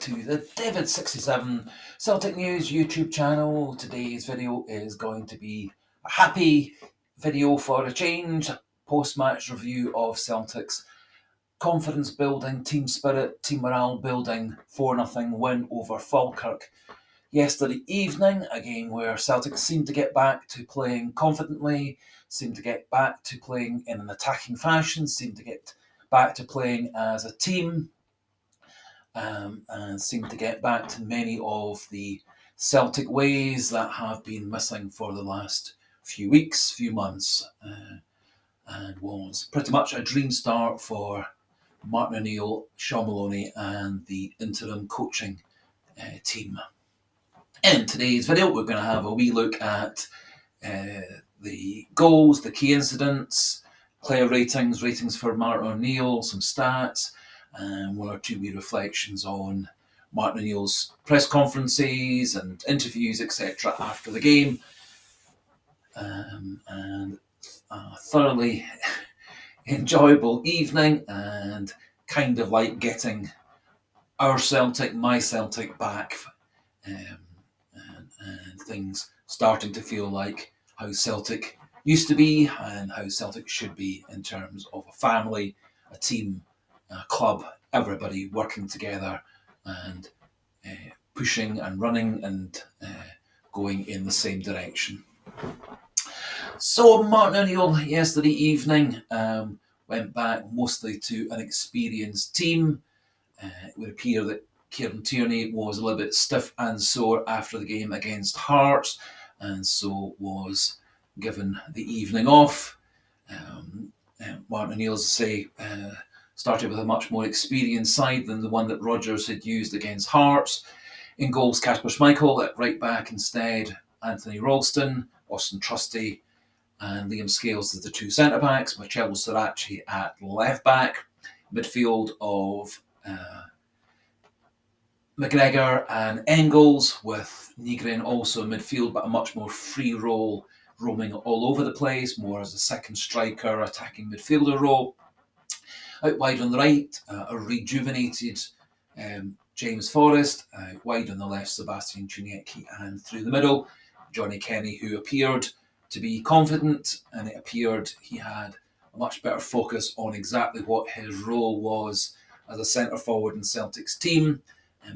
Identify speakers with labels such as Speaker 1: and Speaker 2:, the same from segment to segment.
Speaker 1: to the David67 Celtic News YouTube channel. Today's video is going to be a happy video for a change, post-match review of Celtic's confidence building, team spirit, team morale building 4-0 win over Falkirk yesterday evening, a game where Celtic seemed to get back to playing confidently, seemed to get back to playing in an attacking fashion, seemed to get back to playing as a team, and seem to get back to many of the Celtic ways that have been missing for the last few weeks, few months, and was pretty much a dream start for Martin O'Neill, Sean Maloney and the interim coaching team. In today's video, we're going to have a wee look at the goals, the key incidents, player ratings for Martin O'Neill, some stats, and one or two wee reflections on Martin O'Neill's press conferences and interviews, etc. after the game. And a thoroughly enjoyable evening, and kind of like getting our Celtic, my Celtic back, and things starting to feel like how Celtic used to be and how Celtic should be in terms of a family, a team, a club, everybody working together and pushing and running and going in the same direction. So Martin O'Neill yesterday evening went back mostly to an experienced team. It would appear that Kieran Tierney was a little bit stiff and sore after the game against Hearts, and so was given the evening off. Martin O'Neill, started with a much more experienced side than the one that Rodgers had used against Hearts. In goals, Kasper Schmeichel at right back instead, Anthony Ralston, Austin Trusty and Liam Scales as the two centre-backs, Marcelo Sirachi at left back, midfield of McGregor and Engels, with Nygren also in midfield, but a much more free role, roaming all over the place, more as a second striker, attacking midfielder role. Out wide on the right, a rejuvenated James Forrest, out wide on the left, Sebastian Chuniecki, and through the middle, Johnny Kenny, who appeared to be confident, and it appeared he had a much better focus on exactly what his role was as a centre-forward in Celtic's team,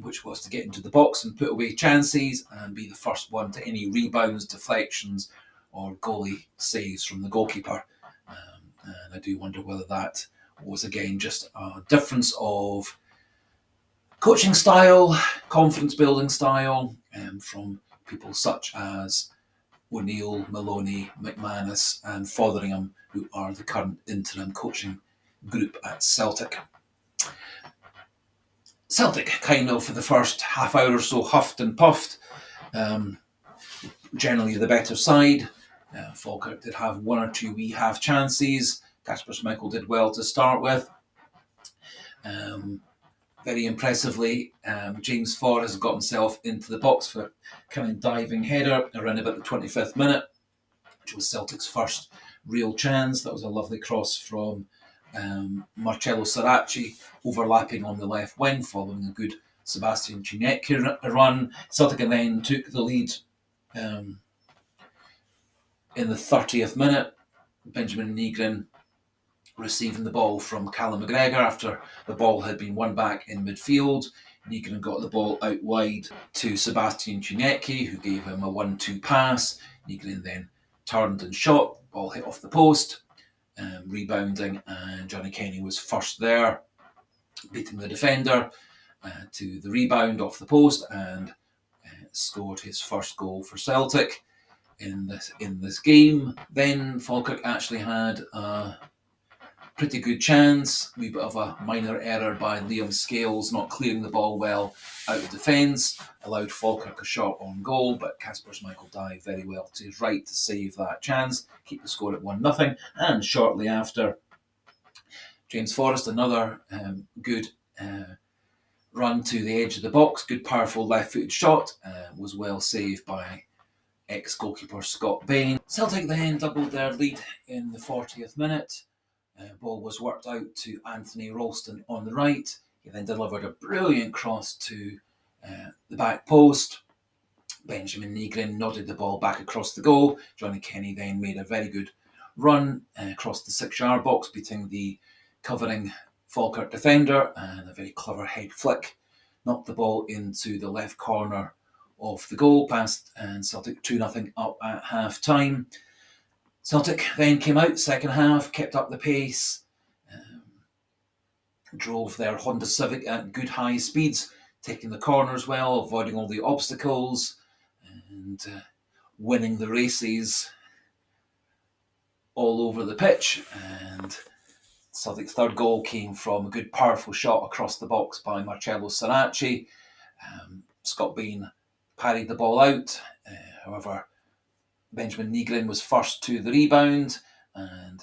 Speaker 1: which was to get into the box and put away chances and be the first one to any rebounds, deflections or goalie saves from the goalkeeper. And I do wonder whether that was again just a difference of coaching style, confidence building style, from people such as O'Neill, Maloney, McManus and Fotheringham, who are the current interim coaching group at Celtic. Celtic kind of for the first half hour or so huffed and puffed, generally the better side. Falkirk did have one or two wee half chances. Kasper Schmeichel did well to start with. Very impressively, James Forrest got himself into the box for a kind of diving header around about the 25th minute, which was Celtic's first real chance. That was a lovely cross from Marcelo Sirachi, overlapping on the left wing, following a good Sebastian Chuniecki run. Celtic then took the lead in the 30th minute. Benjamin Nygren receiving the ball from Callum McGregor after the ball had been won back in midfield. Nygren got the ball out wide to Sebastian Chuniecki, who gave him a 1-2 pass. Nygren then turned and shot. Ball hit off the post. Rebounding, and Johnny Kenny was first there, beating the defender to the rebound off the post, and scored his first goal for Celtic in this game. Then Falkirk actually had a pretty good chance, a wee bit of a minor error by Liam Scales not clearing the ball well out of defence, allowed Falkirk a shot on goal, but Kasper Schmeichel dived very well to his right to save that chance, keep the score at 1-0, and shortly after, James Forrest, another good run to the edge of the box, good powerful left-footed shot, was well saved by ex-goalkeeper Scott Bain. Celtic then doubled their lead in the 40th minute. Ball was worked out to Anthony Ralston on the right. He then delivered a brilliant cross to the back post. Benjamin Negrin nodded the ball back across the goal. Johnny Kenny then made a very good run across the 6-yard box, beating the covering Falkirk defender, and a very clever head flick knocked the ball into the left corner of the goal past, and Celtic 2-0 up at half time. Celtic then came out second half, kept up the pace, drove their Honda Civic at good high speeds, taking the corners well, avoiding all the obstacles, and winning the races all over the pitch. And Celtic's third goal came from a good powerful shot across the box by Marcello Saracchi. Scott Bain parried the ball out. However, Benjamin Negrin was first to the rebound and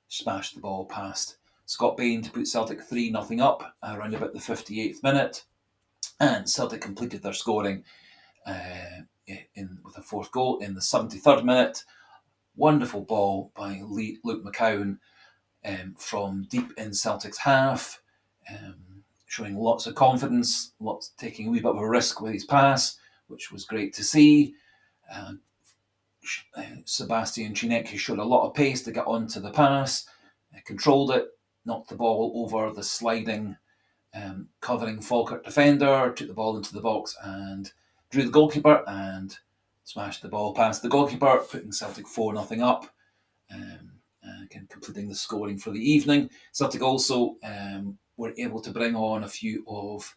Speaker 1: smashed the ball past Scott Bain to put Celtic 3-0 up around about the 58th minute. And Celtic completed their scoring with a fourth goal in the 73rd minute. Wonderful ball by Luke McCowan from deep in Celtic's half, showing lots of confidence, taking a wee bit of a risk with his pass, which was great to see. Sebastian Chinecki showed a lot of pace to get onto the pass, controlled it, knocked the ball over the sliding covering Falkirk defender, took the ball into the box and drew the goalkeeper and smashed the ball past the goalkeeper, putting Celtic 4-0 up, again completing the scoring for the evening. Celtic also were able to bring on a few of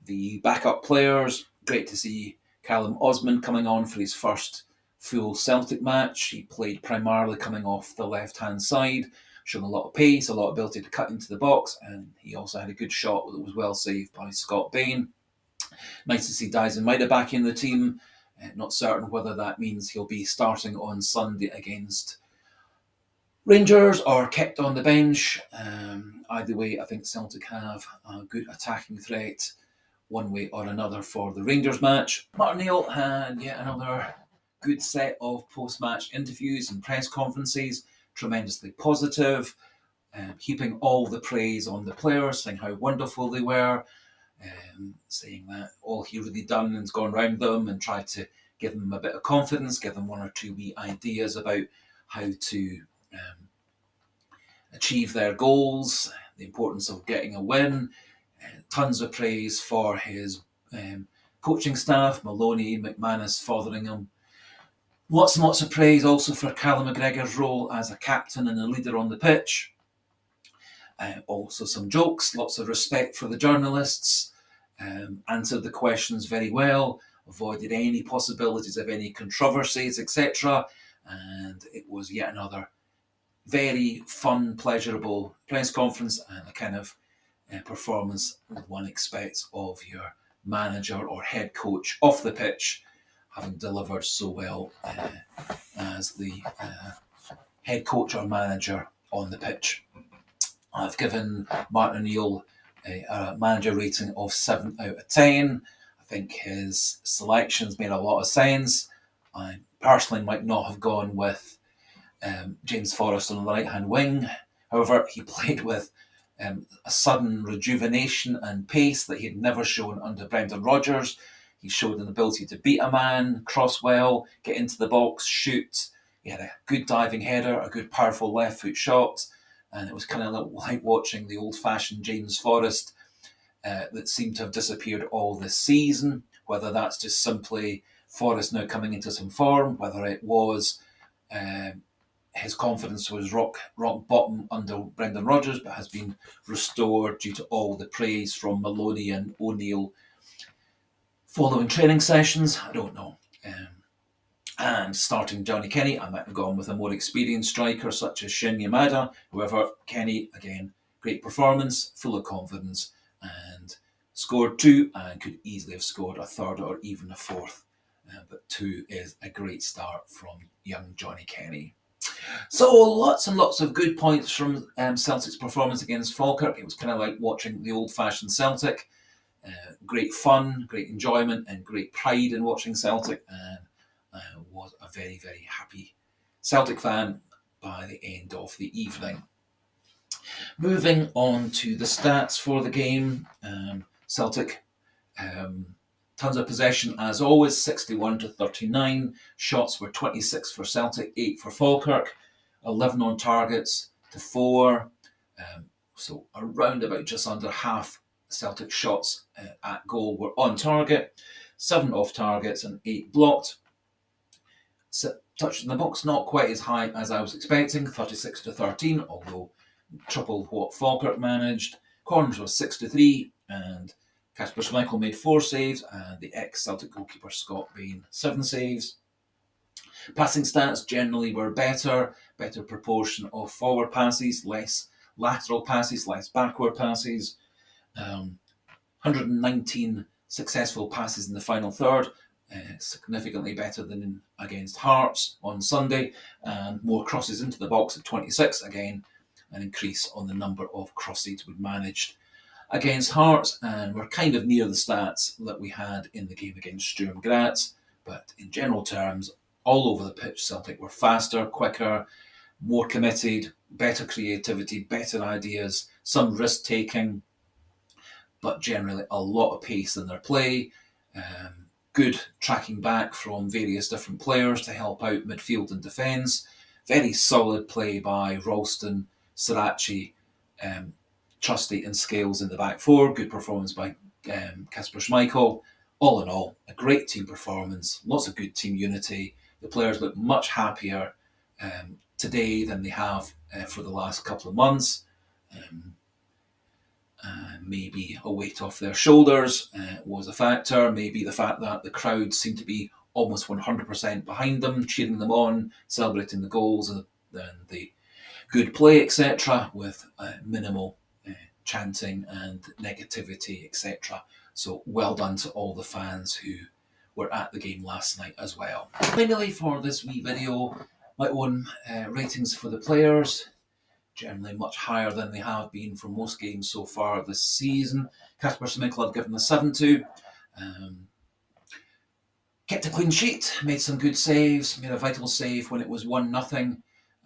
Speaker 1: the backup players. Great to see Callum Osman coming on for his first full Celtic match. He played primarily coming off the left-hand side, showing a lot of pace, a lot of ability to cut into the box, and he also had a good shot that was well saved by Scott Bain. Nice to see Dyson Maida back in the team. Not certain whether that means he'll be starting on Sunday against Rangers or kept on the bench. Either way, I think Celtic have a good attacking threat one way or another for the Rangers match. Martin Neal had yet another good set of post-match interviews and press conferences, tremendously positive, heaping all the praise on the players, saying how wonderful they were, saying that all he really done is gone round them and tried to give them a bit of confidence, give them one or two wee ideas about how to achieve their goals, the importance of getting a win. Tons of praise for his coaching staff, Maloney, McManus, Fotheringham. Lots and lots of praise also for Callum McGregor's role as a captain and a leader on the pitch. Also some jokes, lots of respect for the journalists, answered the questions very well, avoided any possibilities of any controversies, etc. And it was yet another very fun, pleasurable press conference and a kind of performance that one expects of your manager or head coach off the pitch, having delivered so well as the head coach or manager on the pitch. I've given Martin O'Neill a manager rating of 7 out of 10. I think his selections made a lot of sense. I personally might not have gone with James Forrest on the right-hand wing. However, he played with a sudden rejuvenation and pace that he had never shown under Brendan Rodgers. He showed an ability to beat a man, cross well, get into the box, shoot. He had a good diving header, a good powerful left foot shot, and it was kind of like watching the old-fashioned James Forrest that seemed to have disappeared all this season, whether that's just simply Forrest now coming into some form, whether it was his confidence was rock bottom under Brendan Rodgers, but has been restored due to all the praise from Maloney and O'Neill following training sessions. I don't know. And starting Johnny Kenny, I might have gone with a more experienced striker such as Shin Yamada. However, Kenny, again, great performance, full of confidence, and scored 2 and could easily have scored a third or even a fourth. But 2 is a great start from young Johnny Kenny. So lots and lots of good points from Celtic's performance against Falkirk. It was kind of like watching the old-fashioned Celtic. Great fun, great enjoyment, and great pride in watching Celtic. And I was a very, very happy Celtic fan by the end of the evening. Moving on to the stats for the game, Celtic, tons of possession as always, 61-39. Shots were 26 for Celtic, 8 for Falkirk, 11 on targets to 4. So around about just under half Celtic shots at goal were on target, 7 off targets and 8 blocked. Touch in the box not quite as high as I was expecting, 36-13, although triple what Falkirk managed. Corners was 6-3, and Kasper Schmeichel made 4 saves, and the ex-Celtic goalkeeper Scott Bain 7 saves. Passing stats generally were better proportion of forward passes, less lateral passes, less backward passes. 119 successful passes in the final third, significantly better than against Hearts on Sunday, and more crosses into the box at 26, again an increase on the number of crosses we managed against Hearts, and we're kind of near the stats that we had in the game against Sturm Graz. But in general terms, all over the pitch, Celtic were faster, quicker, more committed, better creativity, better ideas, some risk taking, but generally a lot of pace in their play. Good tracking back from various different players to help out midfield and defence. Very solid play by Ralston, Sirachi, Trusty and Scales in the back four. Good performance by Kasper Schmeichel. All in all, a great team performance. Lots of good team unity. The players look much happier today than they have for the last couple of months. Maybe a weight off their shoulders was a factor. Maybe the fact that the crowd seemed to be almost 100% behind them, cheering them on, celebrating the goals and the good play, etc., with minimal chanting and negativity, etc. So well done to all the fans who were at the game last night as well. Finally, for this wee video, my own ratings for the players. Generally much higher than they have been for most games so far this season. Kasper Schmeichel I've given a 7 to. Kept a clean sheet, made some good saves, made a vital save when it was 1-0.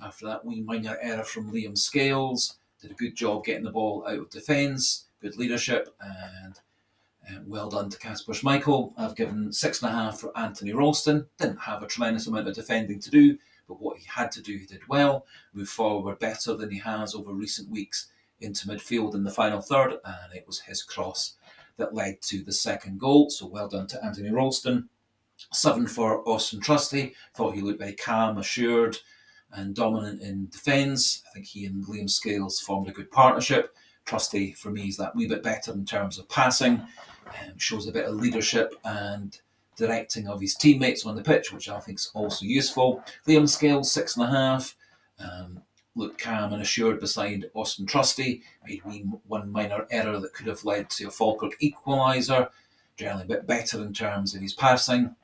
Speaker 1: After that wee minor error from Liam Scales. Did a good job getting the ball out of defence, good leadership, and well done to Kasper Schmeichel. I've given 6.5 for Anthony Ralston. Didn't have a tremendous amount of defending to do, but what he had to do, he did well. Moved forward better than he has over recent weeks into midfield in the final third, and it was his cross that led to the second goal. So well done to Anthony Ralston. 7 for Austin Trusty. Thought he looked very calm, assured, and dominant in defence. I think he and Liam Scales formed a good partnership. Trusty, for me, is that wee bit better in terms of passing. Shows a bit of leadership and directing of his teammates on the pitch, which I think is also useful. Liam Scales, 6.5. Looked calm and assured beside Austin Trusty. Made one minor error that could have led to a Falkirk equaliser. Generally a bit better in terms of his passing.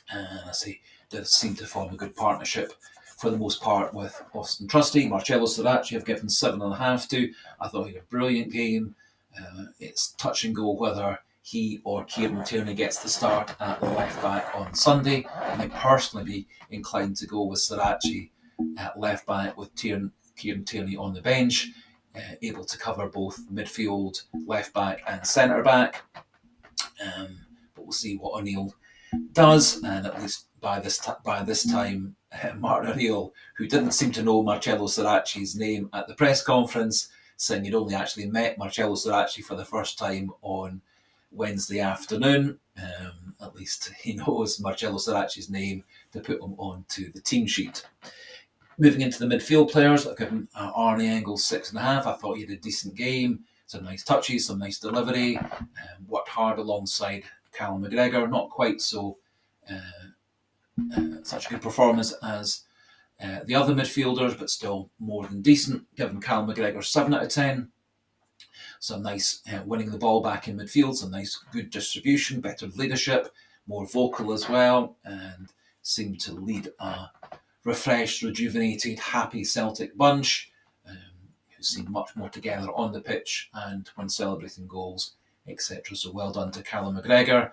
Speaker 1: And I say, did seem to form a good partnership for the most part with Austin Trusty. Marcello Sirachi I've given 7.5 to. I thought he had a brilliant game. It's touch and go whether he or Kieran Tierney gets the start at the left back on Sunday. I might personally be inclined to go with Sirachi at left back with Kieran Tierney on the bench, able to cover both midfield, left back and centre back. But we'll see what O'Neill does, and at least by this time, Martin O'Neill, who didn't seem to know Marcello Sirachi's name at the press conference, saying he'd only actually met Marcello Sirachi for the first time on Wednesday afternoon. At least he knows Marcello Sirachi's name to put him onto the team sheet. Moving into the midfield players, I've given Arnie Engels 6.5. I thought he had a decent game. Some nice touches, some nice delivery. Worked hard alongside Callum McGregor. Not quite so such a good performance as the other midfielders, but still more than decent. Given Callum McGregor 7 out of 10. Some nice winning the ball back in midfield, some nice good distribution, better leadership, more vocal as well, and seemed to lead a refreshed, rejuvenated, happy Celtic bunch who seemed much more together on the pitch and when celebrating goals, etc. So well done to Callum McGregor.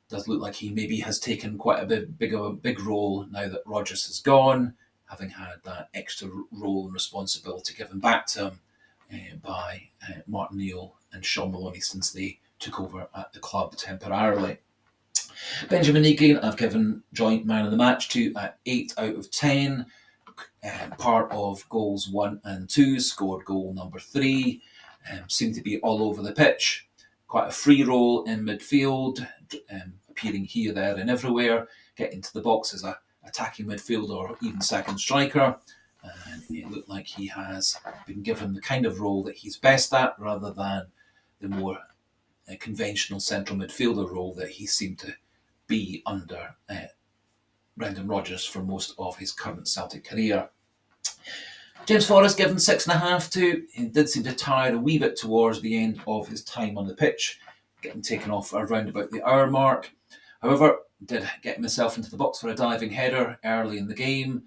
Speaker 1: Does look like he maybe has taken quite a big role now that Rodgers has gone, having had that extra role and responsibility given back to him by Martin Neal and Sean Maloney since they took over at the club temporarily. Benjamin Neagley, I've given joint man of the match to at 8 out of 10. Part of goals 1 and 2, scored goal number 3, seemed to be all over the pitch. Quite a free role in midfield, appearing here, there, and everywhere, getting to the box as a attacking midfielder or even second striker. And it looked like he has been given the kind of role that he's best at, rather than the more conventional central midfielder role that he seemed to be under Brendan Rodgers for most of his current Celtic career. James Forrest given 6.5 to. He did seem to tire a wee bit towards the end of his time on the pitch, getting taken off around about the hour mark. However, did get himself into the box for a diving header early in the game,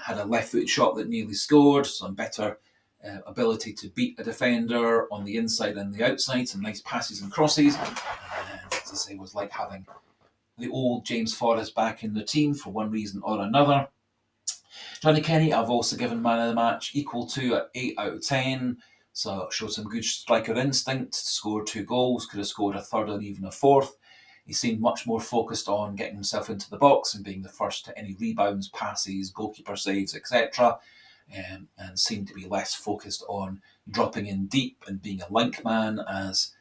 Speaker 1: had a left-footed shot that nearly scored, some better ability to beat a defender on the inside and the outside, some nice passes and crosses. As I say, was like having the old James Forrest back in the team for one reason or another. Johnny Kenny, I've also given man of the match equal to at 8 out of 10. So showed some good striker instinct, scored 2 goals, could have scored a third or even a fourth. He seemed much more focused on getting himself into the box and being the first to any rebounds, passes, goalkeeper saves, etc. And seemed to be less focused on dropping in deep and being a link man, as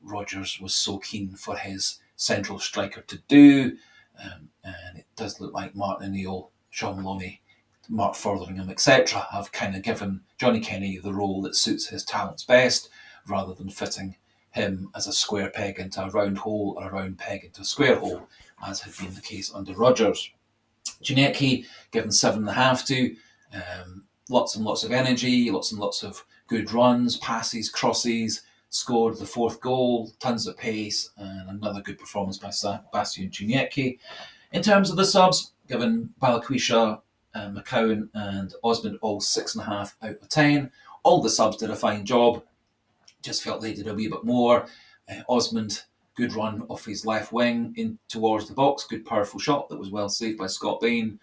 Speaker 1: Rodgers was so keen for his central striker to do. And it does look like Martin Neal, Sean Maloney, Mark Fotheringham, etc. have kind of given Johnny Kenny the role that suits his talents best, rather than fitting him as a square peg into a round hole or a round peg into a square hole, as had been the case under Rodgers. Giannecchi given 7.5 to. Lots and lots of energy, lots and lots of good runs, passes, crosses, scored the 4th goal, tons of pace, and another good performance by Sebastian Giannecchi. In terms of the subs, given Balikwisha, McCowan and Osmond all 6.5 out of 10. All the subs did a fine job, just felt they did a wee bit more. Osmond, good run off his left wing in towards the box, good powerful shot that was well saved by Scott Bain.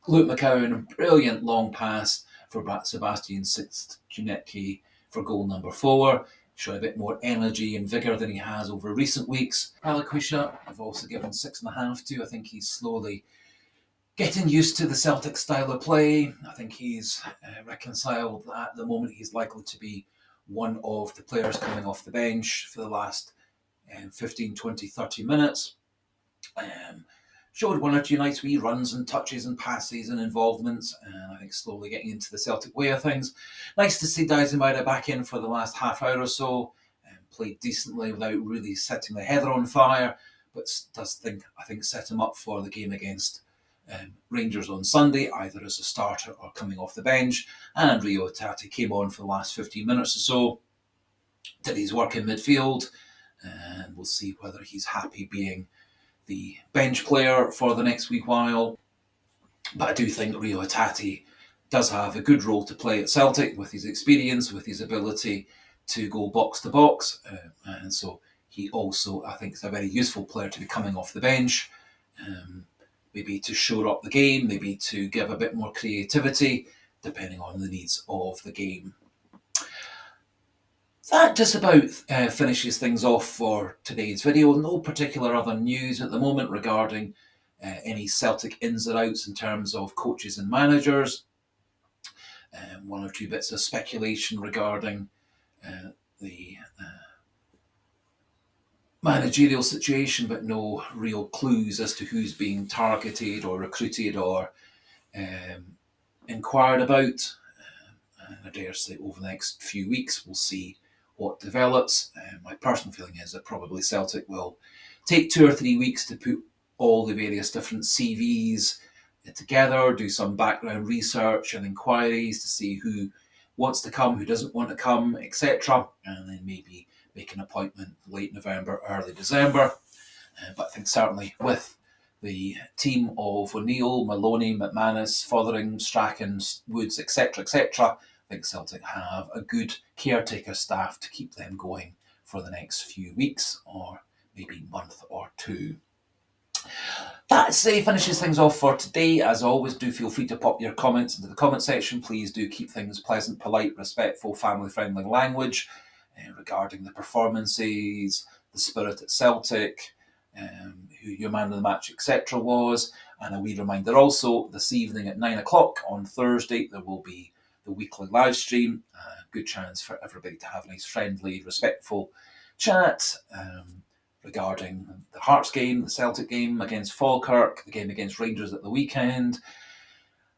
Speaker 1: Luke McCowan, brilliant long pass for Sebastian Giannecchi for goal number 4. Showed a bit more energy and vigour than he has over recent weeks. Balikwisha, I've also given 6.5 to. I think he's slowly getting used to the Celtic style of play. I think he's reconciled that at the moment he's likely to be one of the players coming off the bench for the last 15, 20, 30 minutes. Showed 1 or 2 nice wee runs and touches and passes and involvements, and I think slowly getting into the Celtic way of things. Nice to see Daizenmaida back in for the last half hour or so, played decently without really setting the heather on fire, but I think set him up for the game against Rangers on Sunday, either as a starter or coming off the bench. And Rio Tati came on for the last 15 minutes or so, did his work in midfield, and we'll see whether he's happy being the bench player for the next wee while. But I do think Rio Tati does have a good role to play at Celtic, with his experience, with his ability to go box to box, and so he also, I think, is a very useful player to be coming off the bench. Maybe to shore up the game, maybe to give a bit more creativity, depending on the needs of the game. That just about finishes things off for today's video. No particular other news at the moment regarding any Celtic ins or outs in terms of coaches and managers. 1 or 2 bits of speculation regarding the managerial situation, but no real clues as to who's being targeted or recruited or inquired about. And I dare say over the next few weeks we'll see what develops. My personal feeling is that probably Celtic will take 2 or 3 weeks to put all the various different CVs together, do some background research and inquiries to see who wants to come, who doesn't want to come, etc. And then maybe make an appointment late November, early December. But I think certainly with the team of O'Neill, Maloney, McManus, Fotheringham, Strachan, Woods, etc., I think Celtic have a good caretaker staff to keep them going for the next few weeks or maybe month or 2. That finishes things off for today. As always, do feel free to pop your comments into the comment section. Please do keep things pleasant, polite, respectful, family-friendly language regarding the performances, the spirit at Celtic, who your man of the match, etc. was. And a wee reminder also, this evening at 9 o'clock on Thursday, there will be the weekly live stream. Good chance for everybody to have a nice, friendly, respectful chat. Regarding the Hearts game, the Celtic game against Falkirk, the game against Rangers at the weekend,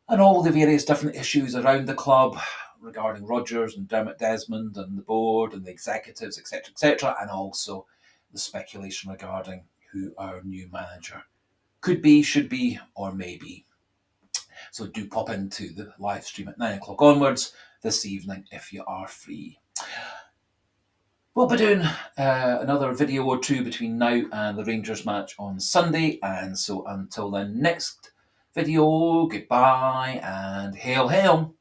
Speaker 1: and all the various different issues around the club regarding Rodgers and Dermot Desmond and the board and the executives, etc., and also the speculation regarding who our new manager could be, should be, or may be. So do pop into the live stream at 9 o'clock onwards this evening if you are free. We'll be doing another video or two between now and the Rangers match on Sunday. And so until then, next video, goodbye and hail, hail.